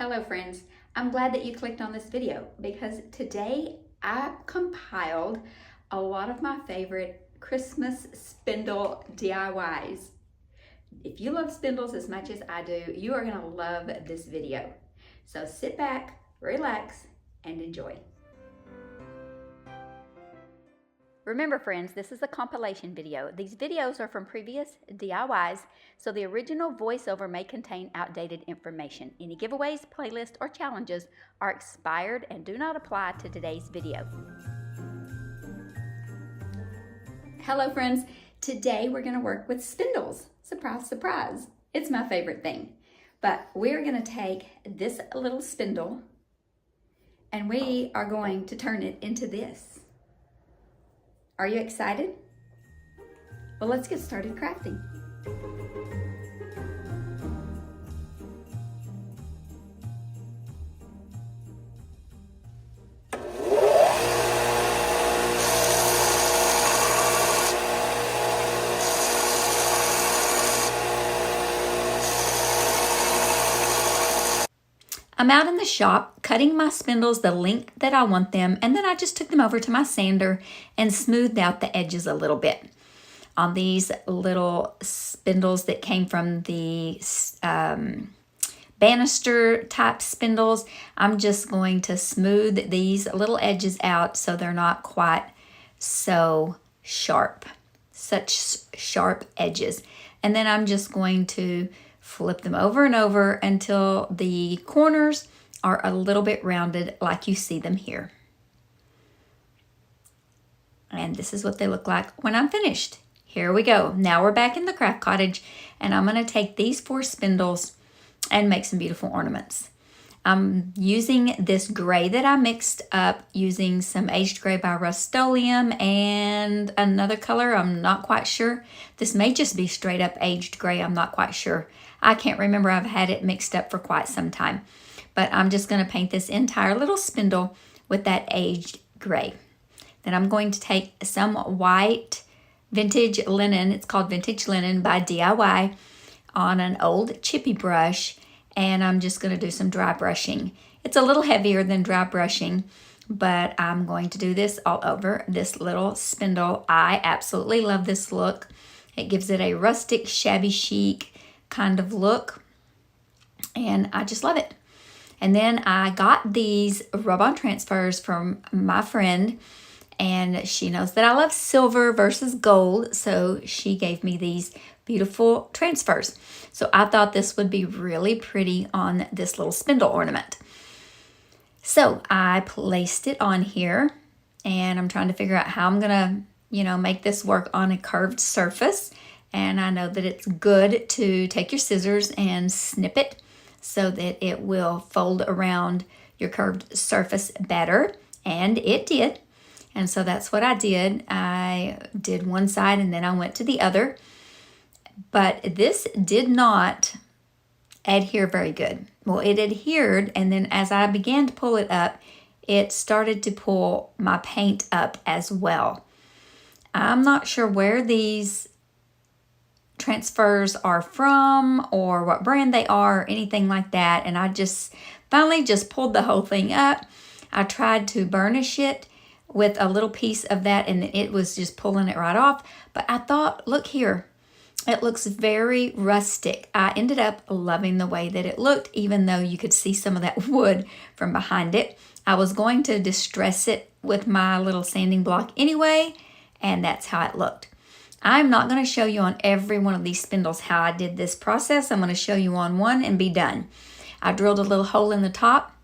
Hello friends, I'm glad that you clicked on this video because today I compiled a lot of my favorite Christmas spindle DIYs. If you love spindles as much as I do, you are going to love this video. So sit back, relax, and enjoy. Remember friends, this is a compilation video. These videos are from previous DIYs, so the original voiceover may contain outdated information. Any giveaways, playlists, or challenges are expired and do not apply to today's video. Hello friends, today we're going to work with spindles. Surprise, surprise. It's my favorite thing. But we're going to take this little spindle and we are going to turn it into this. Are you excited? Well, let's get started crafting. I'm out in the shop cutting my spindles the length that I want them, and then I just took them over to my sander and smoothed out the edges a little bit. On these little spindles that came from the banister type spindles, I'm just going to smooth these little edges out so they're not quite so sharp, such sharp edges. And then I'm just going to flip them over and over until the corners are a little bit rounded like you see them here. And this is what they look like when I'm finished. Here we go. Now we're back in the craft cottage and I'm going to take these 4 spindles and make some beautiful ornaments. I'm using this gray that I mixed up using some aged gray by Rust-Oleum and another color. I'm not quite sure. This may just be straight up aged gray. I'm not quite sure. I can't remember. I've had it mixed up for quite some time. But I'm just going to paint this entire little spindle with that aged gray. Then I'm going to take some white vintage linen. It's called Vintage Linen by DIY on an old Chippy brush. And I'm just going to do some dry brushing. It's a little heavier than dry brushing, but I'm going to do this all over this little spindle. I absolutely love this look. It gives it a rustic, shabby chic kind of look, and I just love it. And then I got these rub-on transfers from my friend, and she knows that I love silver versus gold, so she gave me these beautiful transfers. So I thought this would be really pretty on this little spindle ornament. So I placed it on here and I'm trying to figure out how I'm gonna, make this work on a curved surface. And I know that it's good to take your scissors and snip it so that it will fold around your curved surface better. And it did. And so that's what I did. I did one side and then I went to the other. But this did not adhere very good. Well, it adhered, and then as I began to pull it up, it started to pull my paint up as well. I'm not sure where these transfers are from or what brand they are or anything like that, and I just finally just pulled the whole thing up. I tried to burnish it with a little piece of that, and it was just pulling it right off. But I thought, look here. It looks very rustic. I ended up loving the way that it looked, even though you could see some of that wood from behind it. I was going to distress it with my little sanding block anyway, and that's how it looked. I'm not going to show you on every one of these spindles how I did this process. I'm going to show you on one and be done. I drilled a little hole in the top,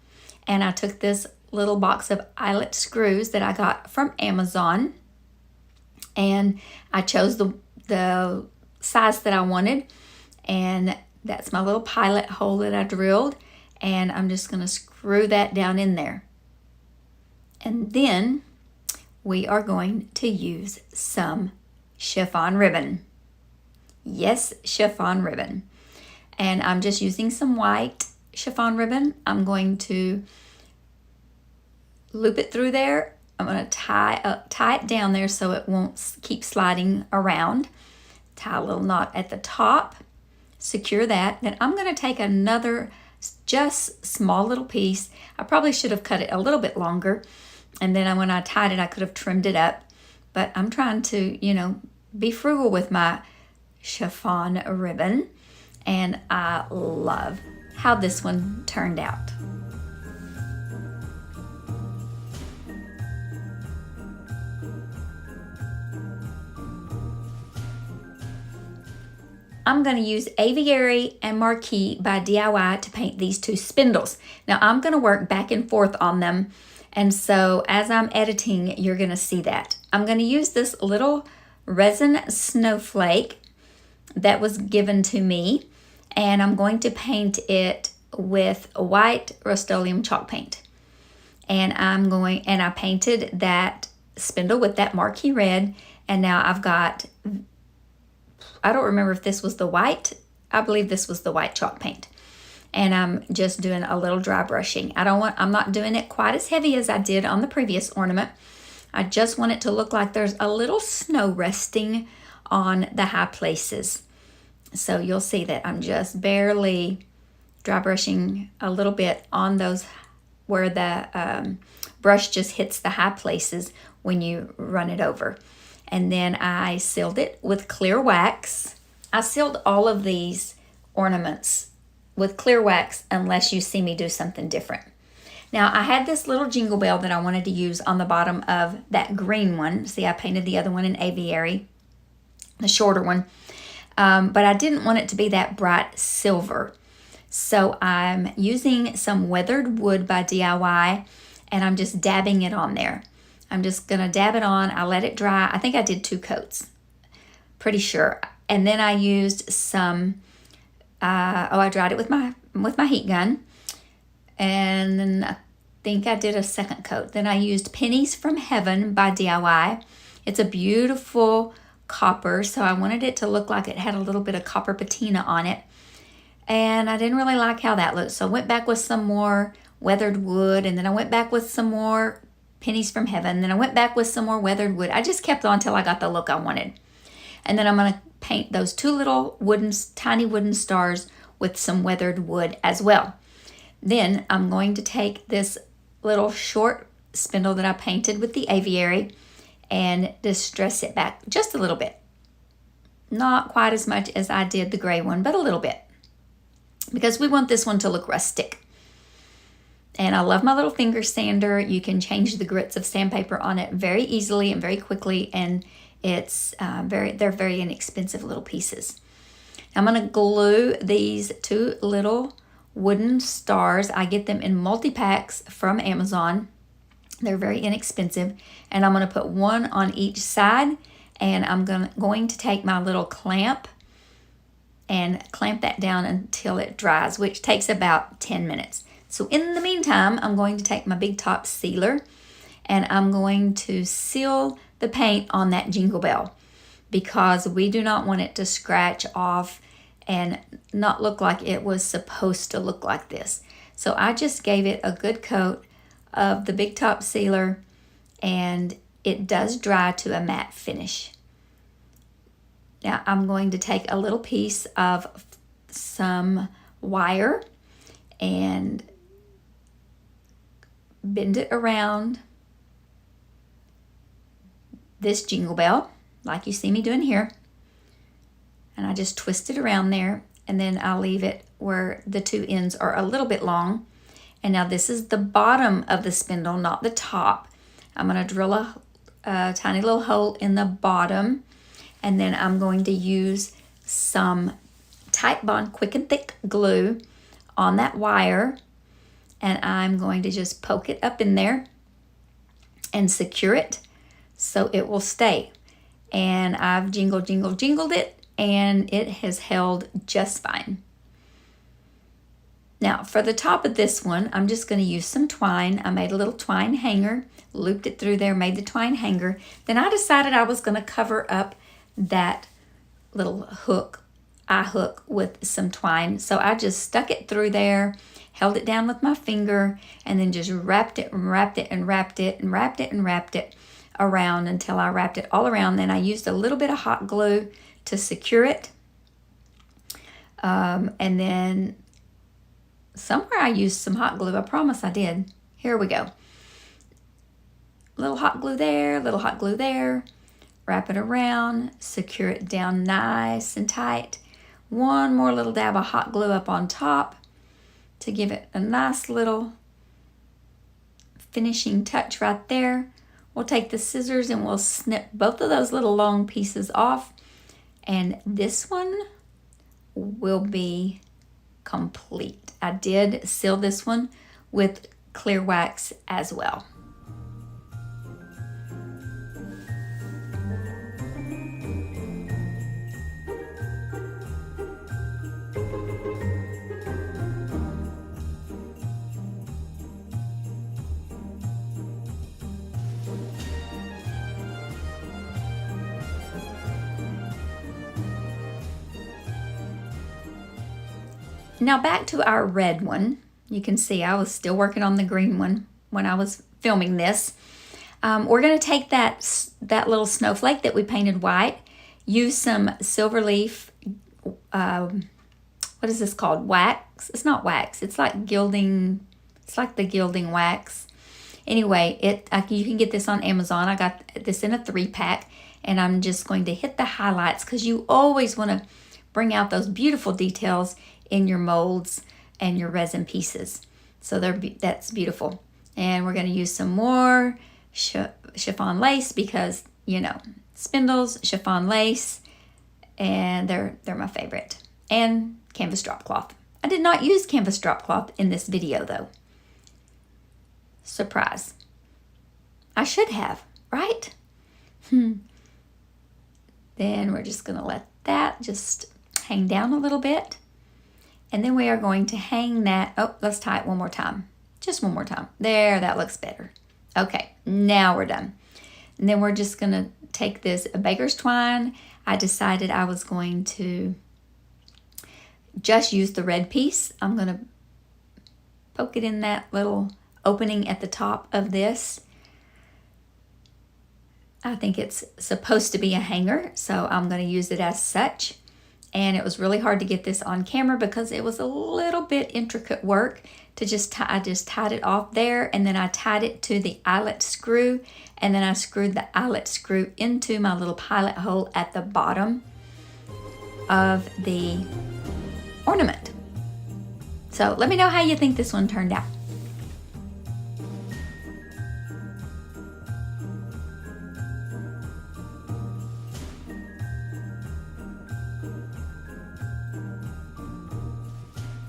and I took this little box of eyelet screws that I got from Amazon, and I chose the size that I wanted, and that's my little pilot hole that I drilled, and I'm just going to screw that down in there. And then we are going to use some chiffon ribbon. Yes, chiffon ribbon. And I'm just using some white chiffon ribbon. I'm going to loop it through there. I'm going to tie it down there so it won't keep sliding around. Tie a little knot at the top, secure that. Then I'm going to take another just small little piece. I probably should have cut it a little bit longer, and then when I tied it, I could have trimmed it up. But I'm trying to, you know, be frugal with my chiffon ribbon, and I love how this one turned out. I'm going to use Aviary and Marquee by DIY to paint these two spindles. Now I'm going to work back and forth on them, and so as I'm editing, you're going to see that. I'm going to use this little resin snowflake that was given to me, and I'm going to paint it with white Rust-Oleum chalk paint. And I painted that spindle with that Marquee red, and now I've got, I don't remember if this was the white. I believe this was the white chalk paint. And I'm just doing a little dry brushing. I'm not doing it quite as heavy as I did on the previous ornament. I just want it to look like there's a little snow resting on the high places. So you'll see that I'm just barely dry brushing a little bit on those where the brush just hits the high places when you run it over. And then I sealed it with clear wax. I sealed all of these ornaments with clear wax unless you see me do something different. Now I had this little jingle bell that I wanted to use on the bottom of that green one. See, I painted the other one in Aviary, the shorter one. But I didn't want it to be that bright silver. So I'm using some weathered wood by DIY, and I'm just dabbing it on there. I'm just gonna dab it on. I let it dry. I think I did 2 coats, pretty sure. And then I used some, I dried it with my heat gun. And then I think I did a second coat. Then I used Pennies from Heaven by DIY. It's a beautiful copper, so I wanted it to look like it had a little bit of copper patina on it. And I didn't really like how that looked. So I went back with some more weathered wood, and then I went back with some more Pennies from Heaven. Then I went back with some more weathered wood. I just kept on until I got the look I wanted. And then I'm going to paint those 2 little tiny wooden stars with some weathered wood as well. Then I'm going to take this little short spindle that I painted with the Aviary and distress it back just a little bit. Not quite as much as I did the gray one, but a little bit, because we want this one to look rustic. And I love my little finger sander. You can change the grits of sandpaper on it very easily and very quickly, and it's they're very inexpensive little pieces. I'm going to glue these 2 little wooden stars. I get them in multi-packs from Amazon. They're very inexpensive. And I'm going to put 1 on each side, and I'm going to take my little clamp and clamp that down until it dries, which takes about 10 minutes. So in the meantime, I'm going to take my big top sealer, and I'm going to seal the paint on that jingle bell, because we do not want it to scratch off and not look like it was supposed to look like this. So I just gave it a good coat of the big top sealer, and it does dry to a matte finish. Now I'm going to take a little piece of some wire and bend it around this jingle bell like you see me doing here, and I just twist it around there, and then I'll leave it where the 2 ends are a little bit long. And now this is the bottom of the spindle, not the top. I'm going to drill a tiny little hole in the bottom, and then I'm going to use some Titebond Quick and Thick glue on that wire, and I'm going to just poke it up in there and secure it so it will stay. And I've jingled it, and it has held just fine. Now for the top of this one, I'm just going to use some twine. I made a little twine hanger, looped it through there, made the twine hanger. Then I decided I was going to cover up that little eye hook with some twine. So I just stuck it through there, held it down with my finger, and then just wrapped it and wrapped it and wrapped it and wrapped it and wrapped it around until I wrapped it all around. Then I used a little bit of hot glue to secure it. And then somewhere I used some hot glue. I promise I did. Here we go. Little hot glue there, little hot glue there. Wrap it around, secure it down nice and tight. One more little dab of hot glue up on top to give it a nice little finishing touch right there. We'll take the scissors and we'll snip both of those little long pieces off, and this one will be complete. I did seal this one with clear wax as well. Now back to our red one. You can see I was still working on the green one when I was filming this. We're going to take that little snowflake that we painted white, use some silver leaf, what is this called? Wax? It's not wax. It's like gilding. It's like the gilding wax. Anyway, you can get this on Amazon. I got this in a 3-pack, and I'm just going to hit the highlights because you always want to bring out those beautiful details in your molds and your resin pieces. So that's beautiful. And we're going to use some more chiffon lace because, you know, spindles, chiffon lace, and they're my favorite. And canvas drop cloth. I did not use canvas drop cloth in this video though. Surprise. I should have, right? Then we're just going to let that just hang down a little bit. And then we are going to hang that. Oh, let's tie it one more time. Just one more time. There, that looks better. Okay, now we're done. And then we're just going to take this baker's twine. I decided I was going to just use the red piece. I'm going to poke it in that little opening at the top of this. I think it's supposed to be a hanger, so I'm going to use it as such. And it was really hard to get this on camera because it was a little bit intricate work to I just tied it off there, and then I tied it to the eyelet screw, and then I screwed the eyelet screw into my little pilot hole at the bottom of the ornament. So let me know how you think this one turned out.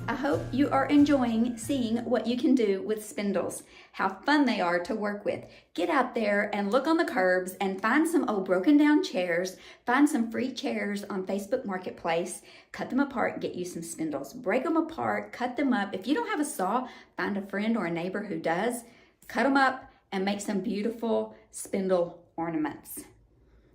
I hope you are enjoying seeing what you can do with spindles, how fun they are to work with. Get out there and look on the curbs and find some old broken down chairs, find some free chairs on Facebook Marketplace, cut them apart, get you some spindles, break them apart, cut them up. If you don't have a saw, find a friend or a neighbor who does, cut them up and make some beautiful spindle ornaments.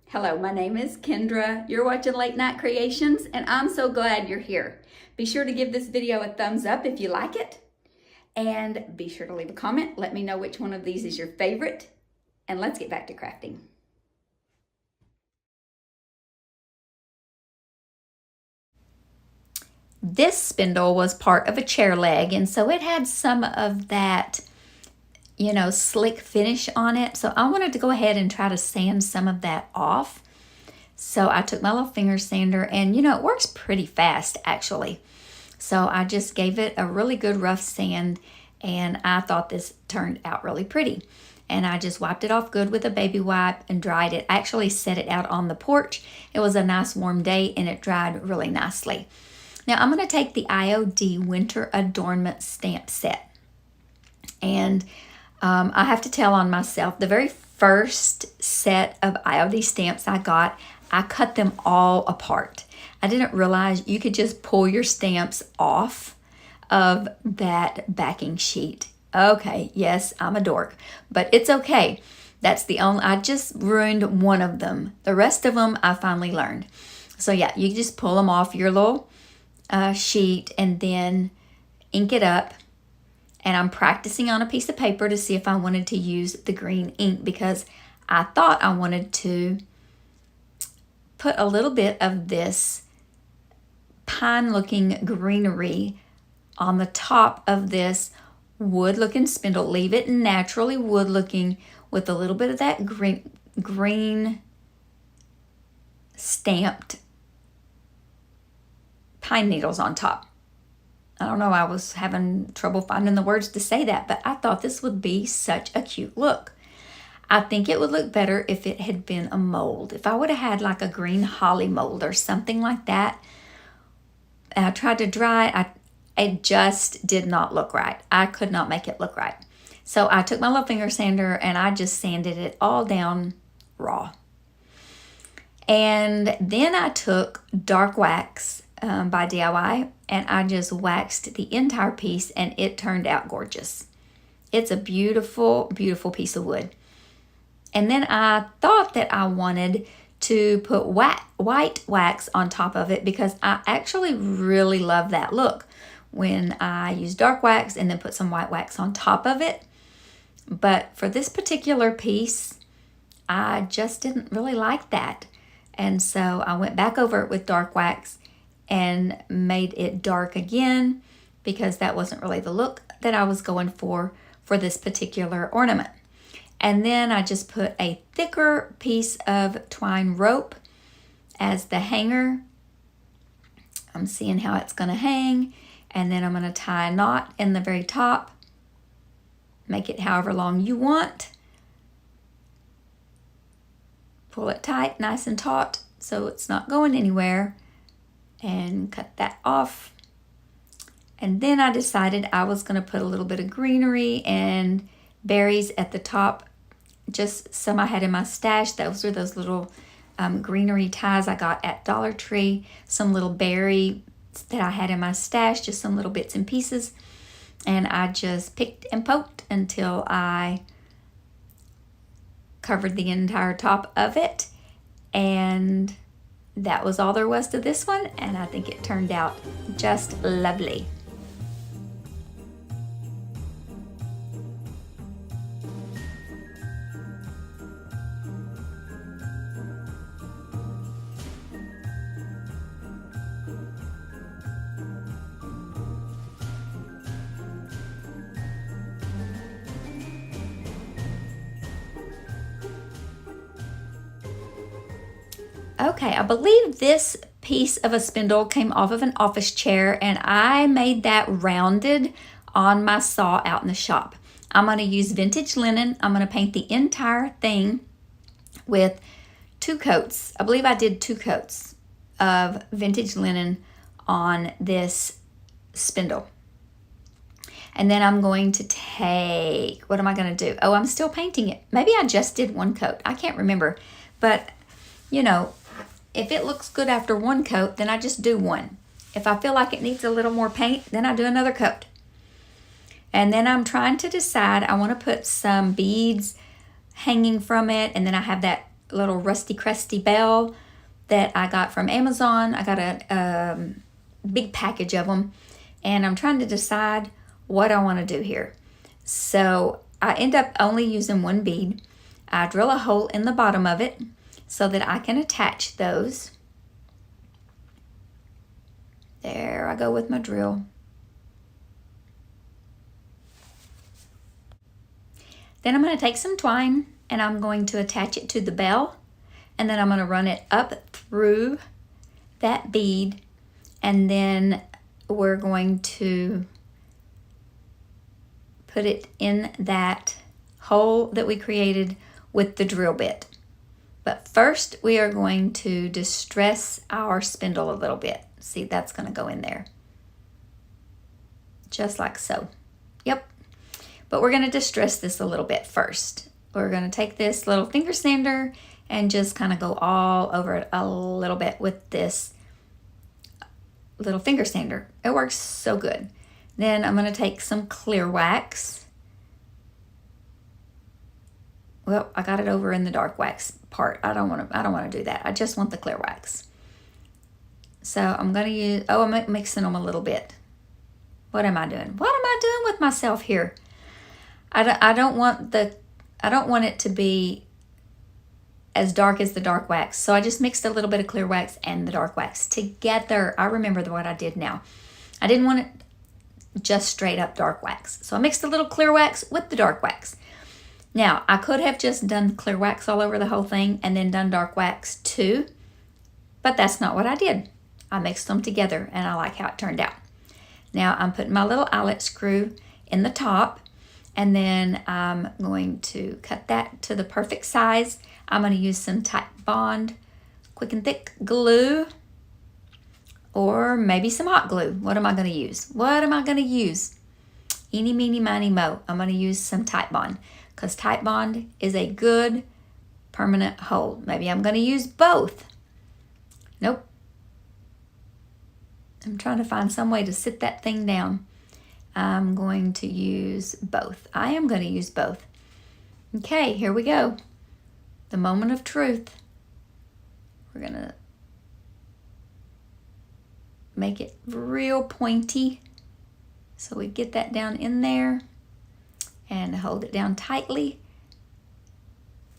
Hello, my name is Kendra. You're watching Late Night Creations, and I'm so glad you're here. Be sure to give this video a thumbs up if you like it, and be sure to leave a comment. Let me know which one of these is your favorite, and let's get back to crafting. This spindle was part of a chair leg, and so it had some of that, you know, slick finish on it. So I wanted to go ahead and try to sand some of that off. So I took my little finger sander, and you know, it works pretty fast actually. So I just gave it a really good rough sand, and I thought this turned out really pretty. And I just wiped it off good with a baby wipe and dried it. I actually set it out on the porch. It was a nice warm day and it dried really nicely. Now I'm going to take the IOD Winter Adornment stamp set, and I have to tell on myself, the very first set of IOD stamps I got, I cut them all apart. I didn't realize you could just pull your stamps off of that backing sheet. Okay, yes, I'm a dork, but it's okay. That's the only, I just ruined one of them. The rest of them I finally learned. So yeah, you just pull them off your little sheet and then ink it up. And I'm practicing on a piece of paper to see if I wanted to use the green ink, because I thought I wanted to put a little bit of this pine looking greenery on the top of this wood looking spindle. Leave it naturally wood looking with a little bit of that green stamped pine needles on top. I don't know, I was having trouble finding the words to say that, but I thought this would be such a cute look. I think it would look better if it had been a mold. If I would have had like a green holly mold or something like that. And I tried to dry it, it just did not look right. I could not make it look right. So I took my little finger sander and I just sanded it all down raw. And then I took dark wax by DIY and I just waxed the entire piece and it turned out gorgeous. It's a beautiful, beautiful piece of wood. And then I thought that I wanted to put white wax on top of it because I actually really love that look when I use dark wax and then put some white wax on top of it. But for this particular piece, I just didn't really like that. And so I went back over it with dark wax and made it dark again because that wasn't really the look that I was going for this particular ornament. And then I just put a thicker piece of twine rope as the hanger. I'm seeing how it's going to hang. And then I'm going to tie a knot in the very top. Make it however long you want. Pull it tight, nice and taut, so it's not going anywhere. And cut that off. And then I decided I was going to put a little bit of greenery and berries at the top. Just some I had in my stash. Those are those little greenery ties I got at Dollar Tree. Some little berry that I had in my stash, just some little bits and pieces. And I just picked and poked until I covered the entire top of it. And that was all there was to this one. And I think it turned out just lovely. Okay, I believe this piece of a spindle came off of an office chair and I made that rounded on my saw out in the shop. I'm going to use vintage linen. I'm going to paint the entire thing with 2 coats. I believe I did 2 coats of vintage linen on this spindle. And then I'm going to take, what am I going to do? Oh, I'm still painting it. Maybe I just did 1 coat. I can't remember. But, you know, if it looks good after 1 coat, then I just do 1. If I feel like it needs a little more paint, then I do another coat. And then I'm trying to decide, I want to put some beads hanging from it. And then I have that little rusty crusty bell that I got from Amazon. I got a big package of them. And I'm trying to decide what I want to do here. So I end up only using 1 bead. I drill a hole in the bottom of it so that I can attach those. There I go with my drill. Then I'm going to take some twine and I'm going to attach it to the bell. And then I'm going to run it up through that bead. And then we're going to put it in that hole that we created with the drill bit. But first we are going to distress our spindle a little bit. See, that's going to go in there. Just like so. Yep. But we're going to distress this a little bit first. We're going to take this little finger sander and just kind of go all over it a little bit with this little finger sander. It works so good. Then I'm going to take some clear wax. Well, I got it over in the dark wax part. I don't want to do that. I just want the clear wax. So I'm going to use, I'm mixing them a little bit. What am I doing? What am I doing with myself here? I don't want it to be as dark as the dark wax. So I just mixed a little bit of clear wax and the dark wax together. I remember what I did now. I didn't want it just straight up dark wax. So I mixed a little clear wax with the dark wax. Now, I could have just done clear wax all over the whole thing and then done dark wax too, but that's not what I did. I mixed them together and I like how it turned out. Now I'm putting my little eyelet screw in the top, and then I'm going to cut that to the perfect size. I'm going to use some Titebond quick and thick glue, or maybe some hot glue. What am I going to use? Eeny, meeny, miny, mo. I'm going to use some Titebond, because Titebond is a good permanent hold. Maybe I'm going to use both. Nope. I'm trying to find some way to sit that thing down. I'm going to use both. I am going to use both. Okay, here we go. The moment of truth. We're going to make it real pointy. So we get that down in there and hold it down tightly.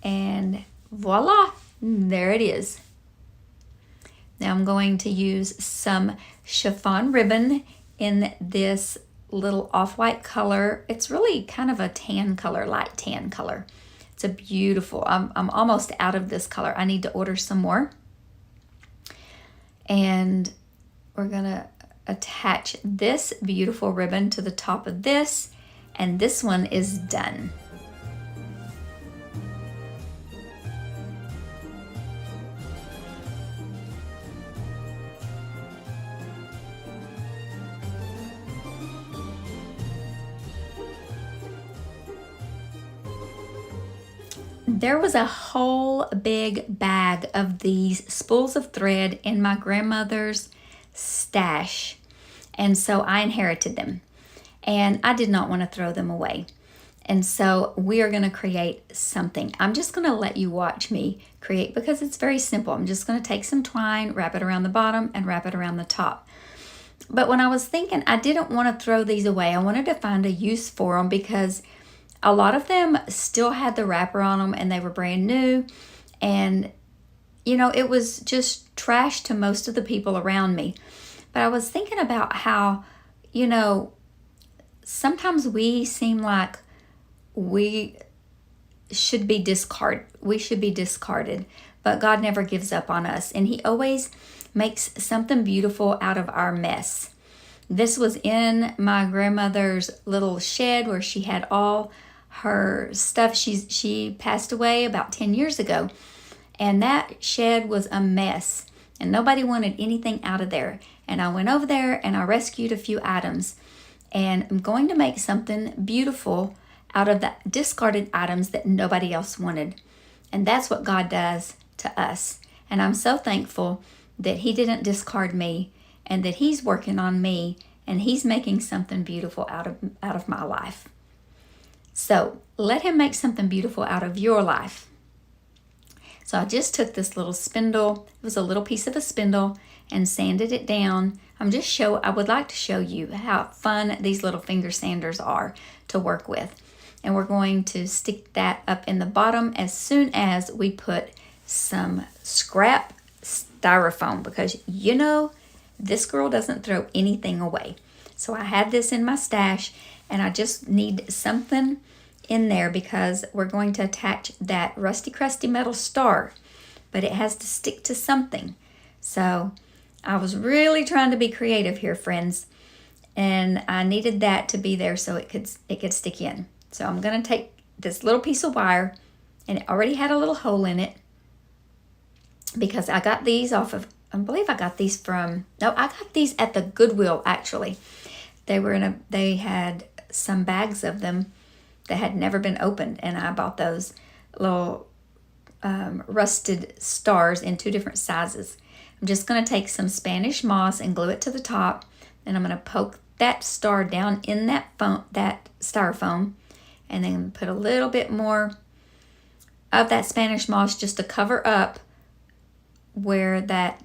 And voila, there it is. Now I'm going to use some chiffon ribbon in this little off-white color. It's really kind of a tan color, light tan color. It's a beautiful, I'm almost out of this color. I need to order some more. And we're gonna attach this beautiful ribbon to the top of this, and this one is done. There was a whole big bag of these spools of thread in my grandmother's stash, and so I inherited them, and I did not want to throw them away. And so we are going to create something. I'm just going to let you watch me create, because it's very simple. I'm just going to take some twine, wrap it around the bottom, and wrap it around the top. But when I was thinking, I didn't want to throw these away. I wanted to find a use for them, because a lot of them still had the wrapper on them and they were brand new. And, you know, it was just trash to most of the people around me. But I was thinking about how, you know, sometimes we seem like we should be discarded. We should be discarded. But God never gives up on us. And He always makes something beautiful out of our mess. This was in my grandmother's little shed where she had all her stuff. She passed away about 10 years ago, and that shed was a mess, and nobody wanted anything out of there. And I went over there and I rescued a few items, and I'm going to make something beautiful out of the discarded items that nobody else wanted. And that's what God does to us. And I'm so thankful that He didn't discard me, and that He's working on me, and He's making something beautiful out of my life. So let Him make something beautiful out of your life. So I just took this little spindle, it was a little piece of a spindle, and sanded it down. I would like to show you how fun these little finger sanders are to work with. And we're going to stick that up in the bottom as soon as we put some scrap styrofoam, because you know, this girl doesn't throw anything away. So I had this in my stash, and I just need something in there because we're going to attach that rusty crusty metal star, but it has to stick to something. So I was really trying to be creative here, friends, and I needed that to be there so it could stick in. So I'm going to take this little piece of wire, and it already had a little hole in it, because I got these off of, I believe I got these I got these at the Goodwill, actually. They had some bags of them that had never been opened, and I bought those little rusted stars in 2 different sizes. I'm just going to take some Spanish moss and glue it to the top, and I'm going to poke that star down in that styrofoam, and then put a little bit more of that Spanish moss just to cover up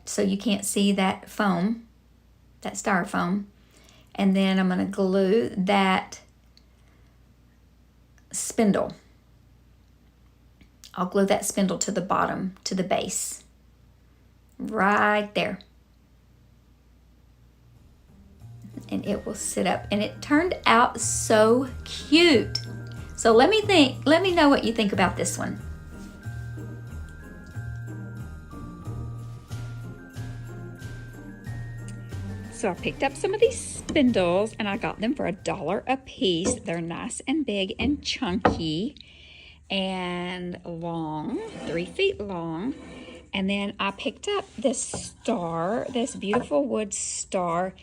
so you can't see that foam, that styrofoam. And then I'm going to glue that spindle. I'll glue that spindle to the bottom, to the base, right there. and it will sit up, and it turned out so cute. So let me know what you think about this one. So I picked up some of these spindles and I got them for $1 a piece. They're nice and big and chunky and long, 3 feet long. And then I picked up this star, this beautiful wood star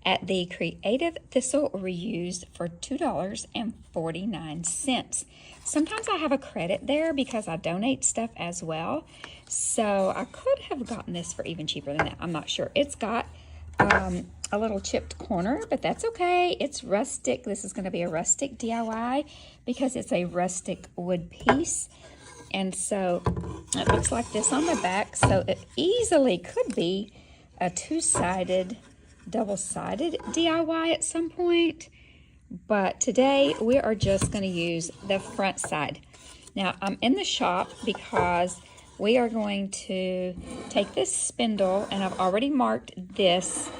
at the Creative Thistle Reused for $2.49. Sometimes I have a credit there because I donate stuff as well. So I could have gotten this for even cheaper than that. I'm not sure. It's got a little chipped corner, but that's okay. It's rustic. This is going to be a rustic DIY because it's a rustic wood piece. And so it looks like this on the back. So it easily could be a two-sided, double-sided DIY at some point. But today we are just going to use the front side. Now I'm in the shop because we are going to take this spindle, and I've already marked this,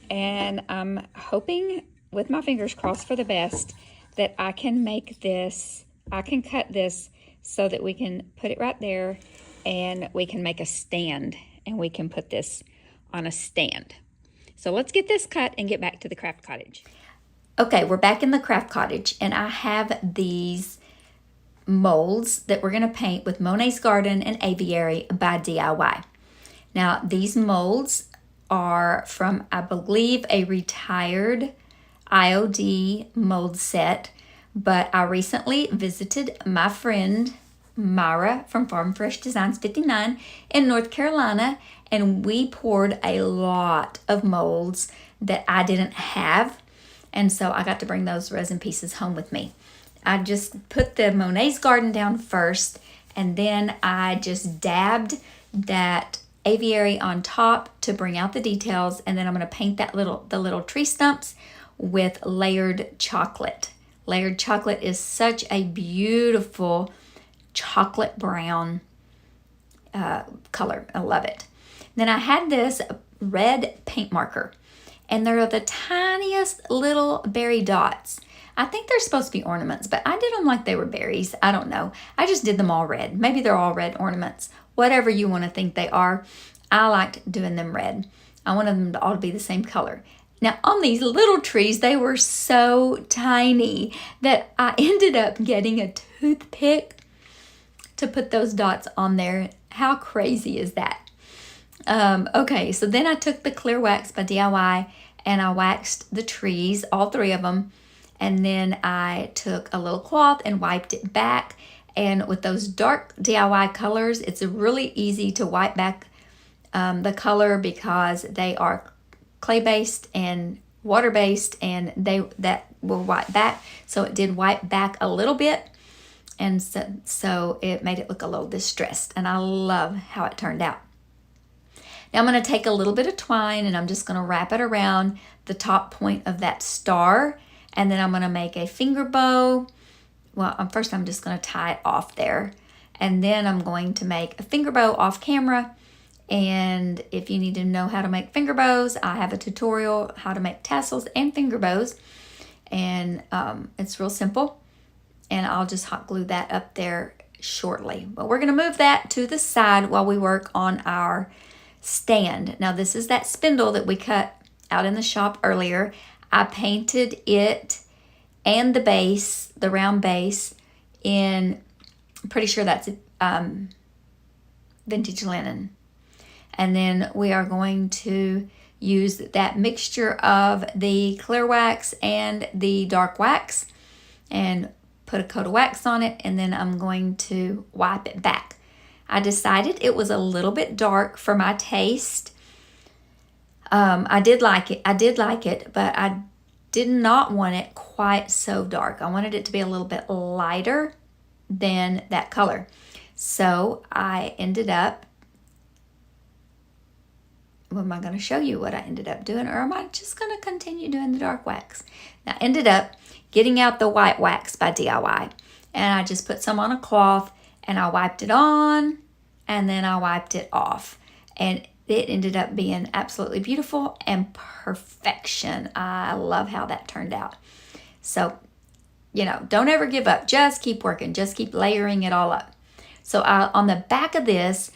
and I'm hoping with my fingers crossed for the best that I can make this, I can cut this so that we can put it right there and we can make a stand, and we can put this on a stand. So let's get this cut and get back to the craft cottage. Okay, we're back in the craft cottage, and I have these molds that we're going to paint with Monet's Garden and Aviary by DIY. Now, these molds are from, I believe, a retired IOD mold set, but I recently visited my friend Myra from Farm Fresh Designs 59 in North Carolina, and we poured a lot of molds that I didn't have, and so I got to bring those resin pieces home with me. I just put the Monet's Garden down first, and then I just dabbed that aviary on top to bring out the details, and then I'm going to paint the little tree stumps with layered chocolate. Layered chocolate is such a beautiful chocolate brown color. I love it. Then I had this red paint marker, and they're the tiniest little berry dots. I think they're supposed to be ornaments, but I did them like they were berries. I don't know. I just did them all red. Maybe they're all red ornaments. Whatever you want to think they are. I liked doing them red. I wanted them to all be the same color. Now, on these little trees, they were so tiny that I ended up getting a toothpick to put those dots on there. How crazy is that? Okay, so then I took the clear wax by DIY and I waxed the trees, all 3 of them. And then I took a little cloth and wiped it back. And with those dark DIY colors, it's really easy to wipe back the color because they are clay-based and water-based, and that will wipe back. So it did wipe back a little bit, and so it made it look a little distressed. And I love how it turned out. Now I'm going to take a little bit of twine, and I'm just going to wrap it around the top point of that star. And then I'm going to make a finger bow. Well, first I'm just going to tie it off there. And then I'm going to make a finger bow off camera. And if you need to know how to make finger bows, I have a tutorial how to make tassels and finger bows. And it's real simple. And I'll just hot glue that up there shortly. But we're going to move that to the side while we work on our stand. Now this is that spindle that we cut out in the shop earlier. I painted it and the base, the round base, in, I'm pretty sure that's vintage linen. And then we are going to use that mixture of the clear wax and the dark wax and put a coat of wax on it, and then I'm going to wipe it back. I decided it was a little bit dark for my taste. I did like it, but I did not want it quite so dark. I wanted it to be a little bit lighter than that color. So I ended up, well, am I going to show you what I ended up doing, or am I just going to continue doing the dark wax? Now, I ended up getting out the white wax by DIY, and I just put some on a cloth, and I wiped it on, and then I wiped it off. And it ended up being absolutely beautiful and perfection. I love how that turned out. So, you know, don't ever give up. Just keep working. Just keep layering it all up. So on the back of this,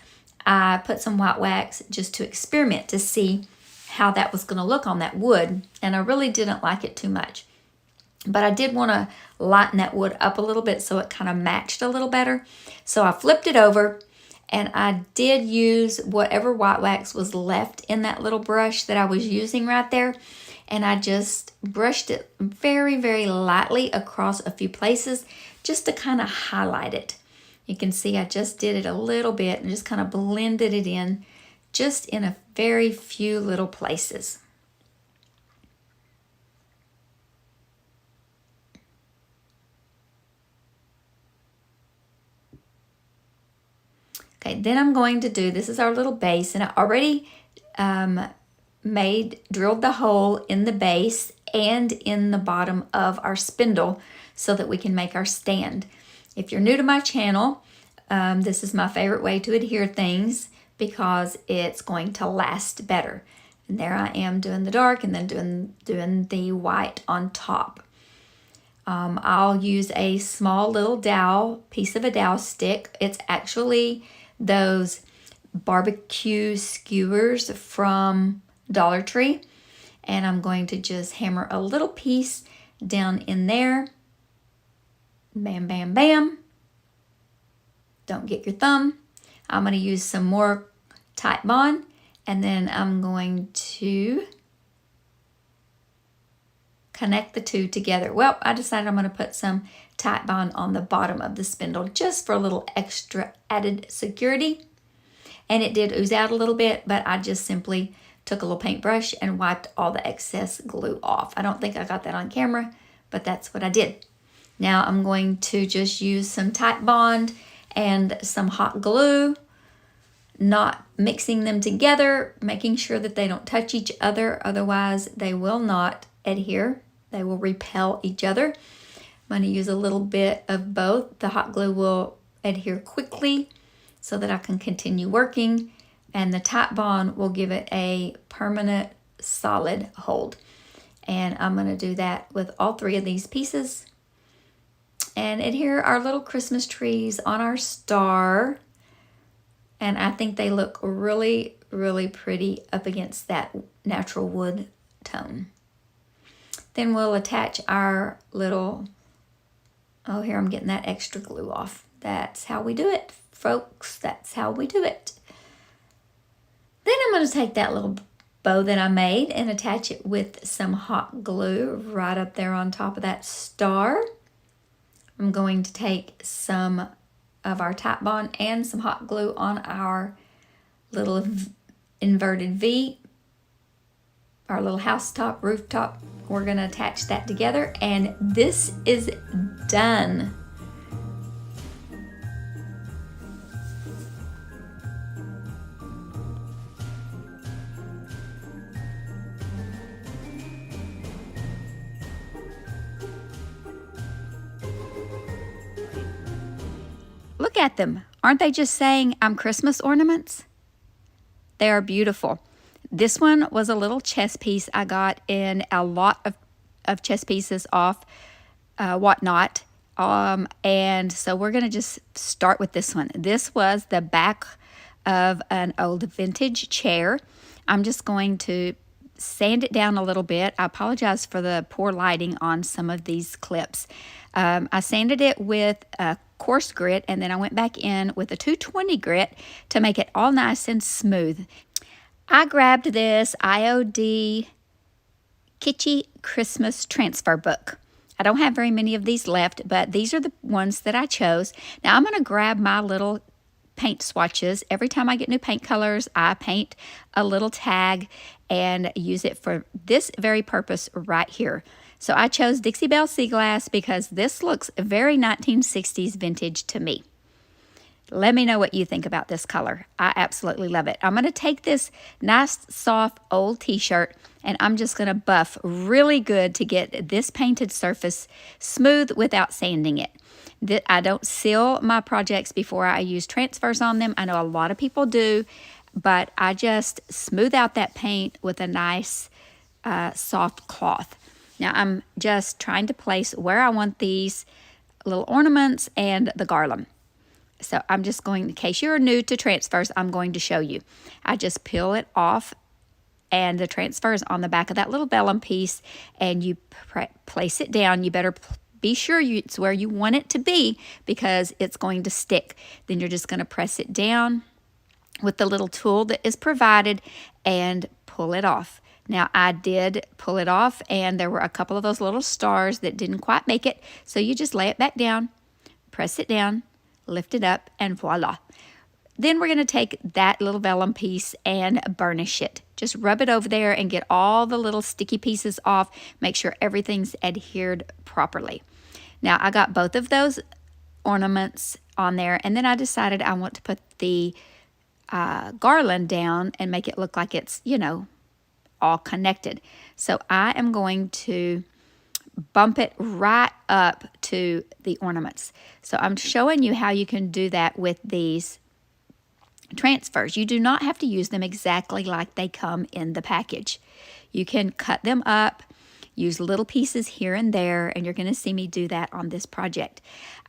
I put some white wax just to experiment to see how that was going to look on that wood. And I really didn't like it too much. But I did want to lighten that wood up a little bit so it kind of matched a little better. So I flipped it over and I did use whatever white wax was left in that little brush that I was using right there. And I just brushed it very, very lightly across a few places just to kind of highlight it. You can see I just did it a little bit and just kind of blended it in just in a very few little places. Okay, then I'm going to do, this is our little base, and I already drilled the hole in the base and in the bottom of our spindle so that we can make our stand. If you're new to my channel, this is my favorite way to adhere things because it's going to last better. And there I am doing the dark and then doing the white on top. I'll use a small little dowel, piece of a dowel stick. It's actually those barbecue skewers from Dollar Tree. And I'm going to just hammer a little piece down in there. Bam, bam, bam. Don't get your thumb. I'm going to use some more Titebond, and then I'm going to connect the two together. Well, I decided I'm going to put some Titebond on the bottom of the spindle just for a little extra added security. And it did ooze out a little bit, but I just simply took a little paintbrush and wiped all the excess glue off. I don't think I got that on camera, but that's what I did. Now I'm going to just use some Titebond and some hot glue, not mixing them together, making sure that they don't touch each other, otherwise they will not adhere. They will repel each other. I'm going to use a little bit of both. The hot glue will adhere quickly so that I can continue working, and the Titebond will give it a permanent solid hold. And I'm going to do that with all three of these pieces and adhere our little Christmas trees on our star. And I think they look really, really pretty up against that natural wood tone. Then we'll attach our little, oh, here I'm getting that extra glue off. That's how we do it, folks. That's how we do it. Then I'm going to take that little bow that I made and attach it with some hot glue right up there on top of that star. I'm going to take some of our Titebond and some hot glue on our little inverted V, our little housetop, rooftop. We're going to attach that together, and this is done. Look at them. Aren't they just saying, I'm Christmas ornaments? They are beautiful. This one was a little chess piece I got in a lot of chess pieces off Whatnot. And so we're going to just start with this one. This was the back of an old vintage chair. I'm just going to sand it down a little bit. I apologize for the poor lighting on some of these clips. I sanded it with a coarse grit, and then I went back in with a 220 grit to make it all nice and smooth. I grabbed this IOD Kitschy Christmas transfer book. I don't have very many of these left, but these are the ones that I chose. Now I'm going to grab my little paint swatches. Every time I get new paint colors, I paint a little tag and use it for this very purpose right here. So I chose Dixie Belle Sea Glass because this looks very 1960s vintage to me. Let me know what you think about this color. I absolutely love it. I'm going to take this nice, soft, old t-shirt, and I'm just going to buff really good to get this painted surface smooth without sanding it. I don't seal my projects before I use transfers on them. I know a lot of people do, but I just smooth out that paint with a nice soft cloth. Now I'm just trying to place where I want these little ornaments and the garland. So I'm just going, in case you're new to transfers, I'm going to show you. I just peel it off, and the transfer is on the back of that little vellum piece, and you place it down. You better be sure it's where you want it to be, because it's going to stick. Then you're just going to press it down with the little tool that is provided and pull it off. Now I did pull it off, and there were a couple of those little stars that didn't quite make it. So you just lay it back down, press it down, lift it up, and voila. Then we're going to take that little vellum piece and burnish it. Just rub it over there and get all the little sticky pieces off. Make sure everything's adhered properly. Now I got both of those ornaments on there, and then I decided I want to put the garland down and make it look like it's, you know, all connected. So I am going to bump it right up to the ornaments. So I'm showing you how you can do that with these transfers. You do not have to use them exactly like they come in the package. You can cut them up, use little pieces here and there, and you're going to see me do that on this project.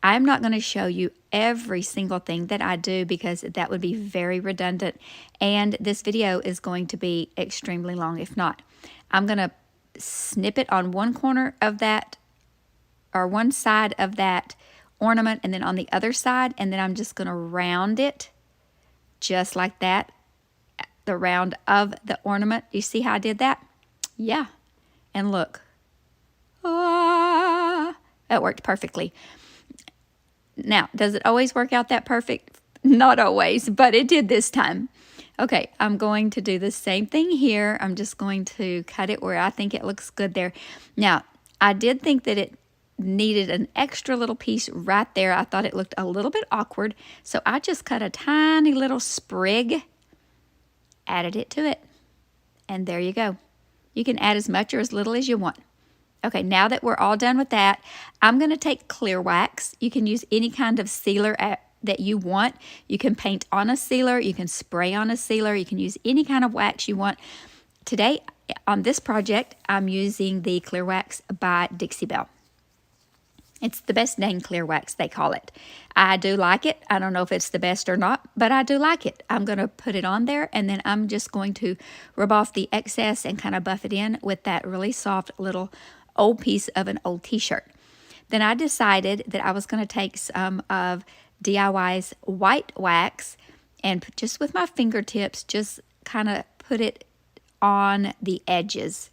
I'm not going to show you every single thing that I do, because that would be very redundant, and this video is going to be extremely long if not. I'm going to snip it on one corner of that, or one side of that ornament, and then on the other side, and then I'm just going to round it just like that, the round of the ornament. You see how I did that? Yeah. And look, that worked perfectly. Now, does it always work out that perfect? Not always, but it did this time. Okay, I'm going to do the same thing here. I'm just going to cut it where I think it looks good there. Now, I did think that it needed an extra little piece right there. I thought it looked a little bit awkward, so I just cut a tiny little sprig, added it to it, and there you go. You can add as much or as little as you want. Okay, now that we're all done with that, I'm going to take clear wax. You can use any kind of sealer that you want. You can paint on a sealer. You can spray on a sealer. You can use any kind of wax you want. Today, on this project, I'm using the clear wax by Dixie Belle. It's the best dang clear wax, they call it. I do like it. I don't know if it's the best or not, but I do like it. I'm going to put it on there, and then I'm just going to rub off the excess and kind of buff it in with that really soft little old piece of an old t-shirt. Then I decided that I was going to take some of DIY's white wax and just with my fingertips, just kind of put it on the edges,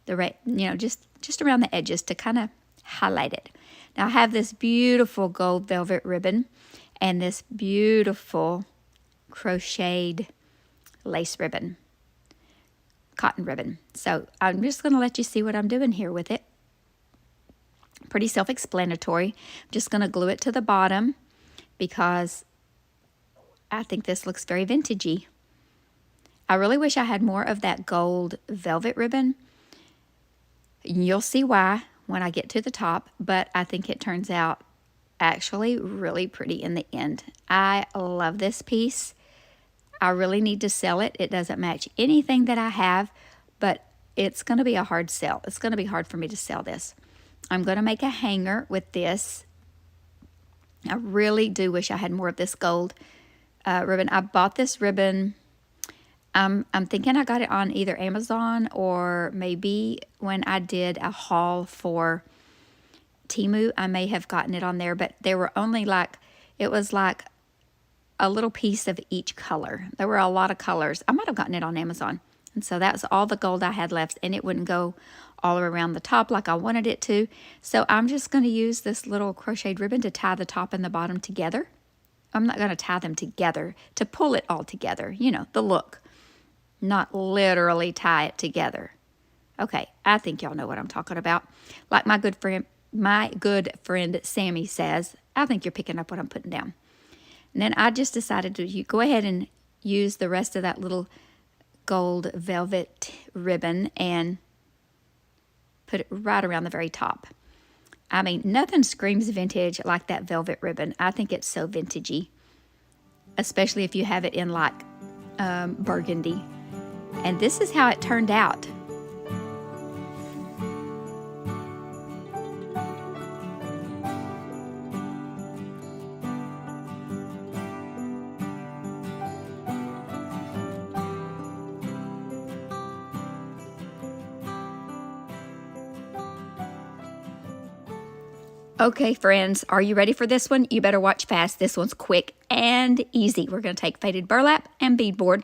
just around the edges to kind of highlight it. Now I have this beautiful gold velvet ribbon and this beautiful crocheted lace ribbon, cotton ribbon. So I'm just going to let you see what I'm doing here with it. Pretty self-explanatory. I'm just going to glue it to the bottom because I think this looks very vintagey. I really wish I had more of that gold velvet ribbon. You'll see why when I get to the top, but I think it turns out actually really pretty in the end. I love this piece. I really need to sell it. It doesn't match anything that I have, but it's going to be a hard sell. It's going to be hard for me to sell this. I'm going to make a hanger with this. I really do wish I had more of this gold ribbon. I bought this ribbon. I'm thinking I got it on either Amazon or maybe when I did a haul for Temu, I may have gotten it on there, but there were only it was like a little piece of each color. There were a lot of colors. I might have gotten it on Amazon. And so that was all the gold I had left, and it wouldn't go all around the top like I wanted it to. So I'm just going to use this little crocheted ribbon to tie the top and the bottom together. I'm not going to tie them together, to pull it all together, you know, the look. Not literally tie it together. Okay, I think y'all know what I'm talking about. Like my good friend Sammy says, I think you're picking up what I'm putting down. And then I just decided to go ahead and use the rest of that little gold velvet ribbon and put it right around the very top. I mean, nothing screams vintage like that velvet ribbon. I think it's so vintagey, especially if you have it in like burgundy. And this is how it turned out. Okay, friends, are you ready for this one? You better watch fast. This one's quick and easy. We're going to take faded burlap and beadboard.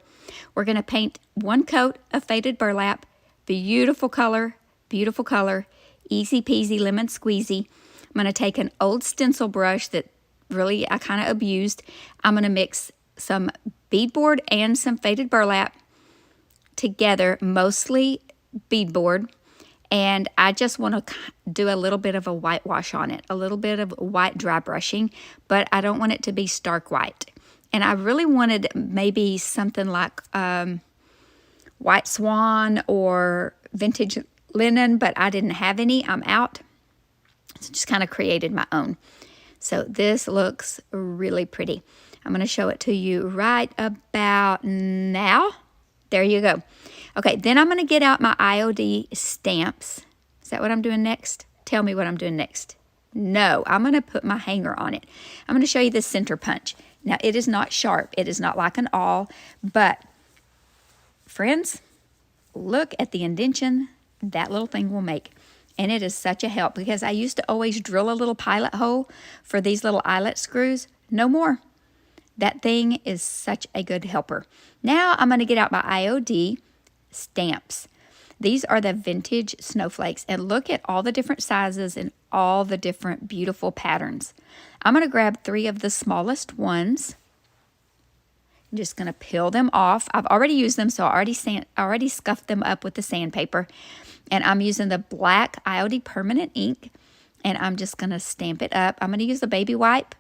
We're going to paint one coat of faded burlap. Beautiful color, easy peasy, lemon squeezy. I'm going to take an old stencil brush that really I kind of abused. I'm going to mix some beadboard and some faded burlap together, mostly beadboard. And I just want to do a little bit of a whitewash on it, a little bit of white dry brushing, but I don't want it to be stark white. And I really wanted maybe something like white swan or vintage linen, but I didn't have any. I'm out. So just kind of created my own. So this looks really pretty. I'm going to show it to you right about now. There you go. Okay, then I'm going to get out my IOD stamps. Is that what I'm doing next? Tell me what I'm doing next. No, I'm going to put my hanger on it. I'm going to show you the center punch. Now, it is not sharp. It is not like an awl, but friends, look at the indentation that little thing will make. And it is such a help because I used to always drill a little pilot hole for these little eyelet screws. No more. That thing is such a good helper. Now I'm going to get out my IOD stamps. These are the vintage snowflakes, and look at all the different sizes and all the different beautiful patterns. I'm going to grab 3 of the smallest ones. I'm just going to peel them off. I've already used them, so I already scuffed them up with the sandpaper. And I'm using the black IOD permanent ink, and I'm just going to stamp it up. I'm going to use a baby wipe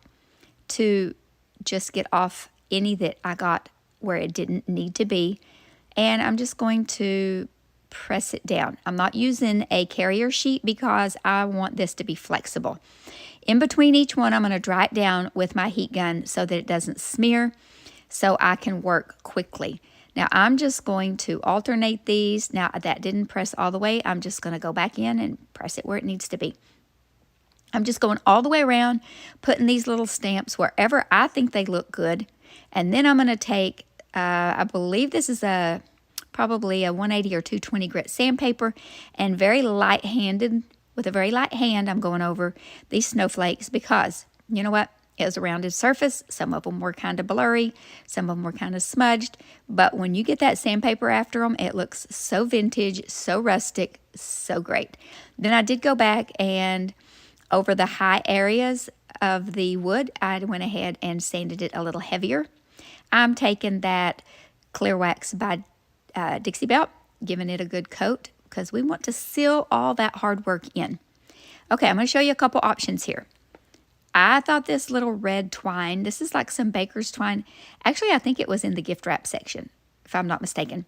to just get off any that I got where it didn't need to be. And I'm just going to press it down. I'm not using a carrier sheet because I want this to be flexible. In between each one, I'm going to dry it down with my heat gun so that it doesn't smear, so I can work quickly. Now, I'm just going to alternate these. Now, that didn't press all the way. I'm just going to go back in and press it where it needs to be. I'm just going all the way around, putting these little stamps wherever I think they look good. And then I'm going to take, I believe this is probably a 180 or 220 grit sandpaper, and very light-handed, with a very light hand, I'm going over these snowflakes because, you know what? It was a rounded surface. Some of them were kind of blurry. Some of them were kind of smudged. But when you get that sandpaper after them, it looks so vintage, so rustic, so great. Then I did go back and over the high areas of the wood, I went ahead and sanded it a little heavier. I'm taking that clear wax by Dixie Belt, giving it a good coat because we want to seal all that hard work in. Okay, I'm going to show you a couple options here. I thought this little red twine, this is like some baker's twine. Actually, I think it was in the gift wrap section, if I'm not mistaken.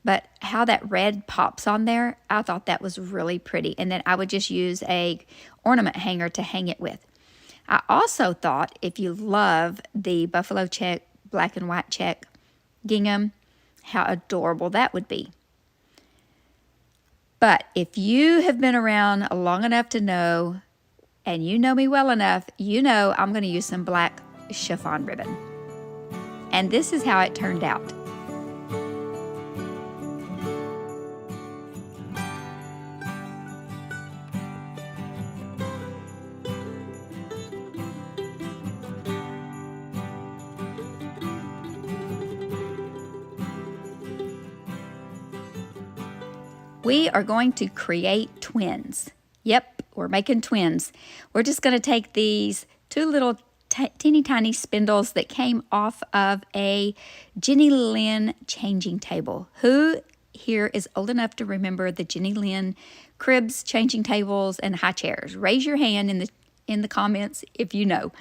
But how that red pops on there, I thought that was really pretty. And then I would just use a ornament hanger to hang it with. I also thought if you love the buffalo check, black and white check gingham, how adorable that would be. But if you have been around long enough to know, and you know me well enough, you know I'm going to use some black chiffon ribbon. And this is how it turned out. We are going to create twins. Yep, we're making twins. We're just going to take these 2 little teeny tiny spindles that came off of a Jenny Lynn changing table. Who here is old enough to remember the Jenny Lynn cribs, changing tables, and high chairs? Raise your hand in the comments if you know.